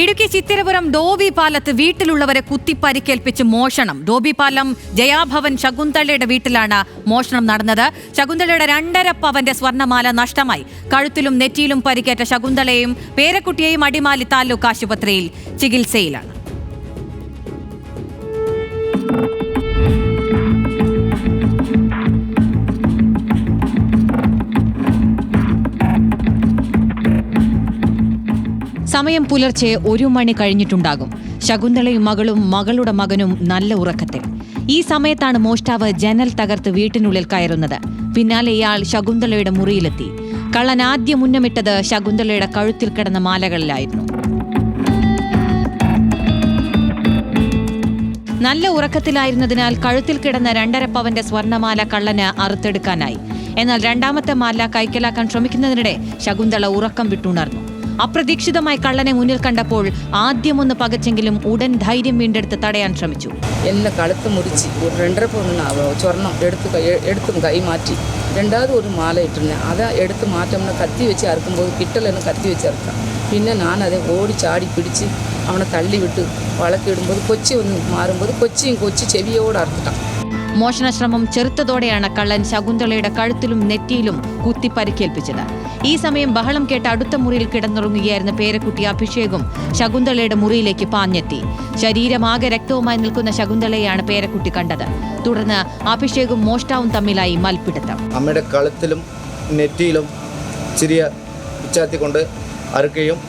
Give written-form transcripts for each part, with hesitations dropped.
Idukki Chithirapuram Dobby പാലത്ത് വീട്ടിലുള്ളവരെ കുത്തിപ്പരിക്കേൽപ്പിച്ച് മോഷണം. Dobby പാലം ജയാഭവൻ ശകുന്തളയുടെ വീട്ടിലാണ് മോഷണം നടന്നത്. ശകുന്തളയുടെ 2.5 പവന്റെ സ്വർണ്ണമാല നഷ്ടമായി. കഴുത്തിലും നെറ്റിയിലും പരിക്കേറ്റ ശകുന്തളയെയും പേരക്കുട്ടിയെയും അടിമാലി താലൂക്ക് ആശുപത്രിയിൽ ചികിത്സയിലാണ്. സമയം പുലർച്ചെ 1 മണി കഴിഞ്ഞിട്ടുണ്ടാകും. ശകുന്തളയും മകളും മകളുടെ മകനും നല്ല ഉറക്കത്തിൽ. ഈ സമയത്താണ് മോഷ്ടാവ് ജനൽ തകർത്ത് വീട്ടിനുള്ളിൽ കയറുന്നത്. പിന്നാലെ ഇയാൾ ശകുന്തളയുടെ മുറിയിലെത്തി. കള്ളൻ ആദ്യം ഉന്നമിട്ടത് ശകുന്തളയുടെ കഴുത്തിൽ കിടന്ന മാലകളിലായിരുന്നു. നല്ല ഉറക്കത്തിലായിരുന്നതിനാൽ കഴുത്തിൽ കിടന്ന 2.5 പവന്റെ സ്വർണ്ണമാല കള്ളന് അറുത്തെടുക്കാനായി. എന്നാൽ 2ാമത്തെ മാല കൈക്കലാക്കാൻ ശ്രമിക്കുന്നതിനിടെ ശകുന്തള ഉറക്കം വിട്ടുണർന്നു. അപ്രതീക്ഷിതമായി കള്ളനെ മുന്നിൽ കണ്ടപ്പോൾ ആദ്യമൊന്ന് പകച്ചെങ്കിലും ഉടൻ ധൈര്യം വീണ്ടെടുത്ത് തടയാൻ ശ്രമിച്ചു. എന്നെ കഴുത്ത് മുറിച്ച് 2.5 പവൻ സ്വർണം എടുത്തും കൈ മാറ്റി. 2ാമത് ഒരു മാല ഇട്ടിരുന്നേ അത് എടുത്ത് മാറ്റം കത്തി വെച്ച് അറുക്കുമ്പോൾ കിട്ടലെന്ന് കത്തി വെച്ച് അറുക്കാം. പിന്നെ ഞാനത് ഓടി ചാടി പിടിച്ച് അവനെ തള്ളിവിട്ട് വളക്കിടുമ്പോൾ കൊച്ചി ഒന്ന് മാറുമ്പോൾ കൊച്ചി ചെവിയോട് അറുത്തിട്ടാം. മോഷണശ്രമം ചെറുത്തതോടെയാണ് കള്ളൻ ശകുന്തളയുടെ കഴുത്തിലും നെറ്റിയിലും കുത്തി പരിക്കേൽപ്പിച്ചത്. ഈ സമയം ബഹളം കേട്ട് അടുത്ത മുറിയിൽ കിടന്നുറങ്ങുകയായിരുന്ന പേരക്കുട്ടി അഭിഷേകും ശകുന്തളയുടെ മുറിയിലേക്ക് പാഞ്ഞെത്തി. ശരീരമാകെ രക്തവുമായി നിൽക്കുന്ന ശകുന്തളയെയാണ് പേരക്കുട്ടി കണ്ടത്. തുടർന്ന് അഭിഷേകും മോഷ്ടാവും തമ്മിലായി മൽപ്പിടുത്തം. അമ്മയുടെ കഴുത്തിലും നെറ്റിയിലും ചെറിയ പിച്ചാത്തിക്കൊണ്ട് അറുക്കുകയും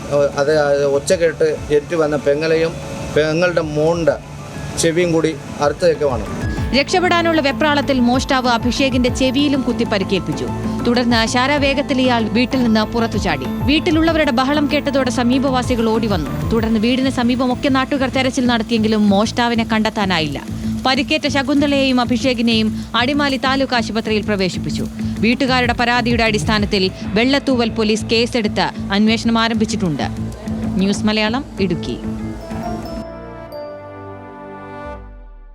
അത് ഒച്ച കേട്ട് ഏറ്റു വന്ന പെങ്ങളുടെ മോണ്ട ചെവിയും കൂടി അറുത്തതൊക്കെ വേണം. രക്ഷപ്പെടാനുള്ള വെപ്രാളത്തിൽ മോഷ്ടാവ് അഭിഷേകിന്റെ ചെവിയിലും കുത്തി പരിക്കേൽപ്പിച്ചു. തുടർന്ന് ശാരവേഗത്തിൽ ഇയാൾ വീട്ടിൽ നിന്ന് പുറത്തു ചാടി. വീട്ടിലുള്ളവരുടെ ബഹളം കേട്ടതോടെ സമീപവാസികൾ ഓടി വന്നു. തുടർന്ന് വീടിന് സമീപമൊക്കെ നാട്ടുകാർ തെരച്ചിൽ നടത്തിയെങ്കിലും മോഷ്ടാവിനെ കണ്ടെത്താനായില്ല. പരിക്കേറ്റ ശകുന്തളയെയും അഭിഷേകിനെയും അടിമാലി താലൂക്ക് ആശുപത്രിയിൽ പ്രവേശിപ്പിച്ചു. വീട്ടുകാരുടെ പരാതിയുടെ അടിസ്ഥാനത്തിൽ വെള്ളത്തൂവൽ പോലീസ് കേസെടുത്ത് അന്വേഷണം ആരംഭിച്ചിട്ടുണ്ട്. ന്യൂസ് മലയാളം, ഇടുക്കി.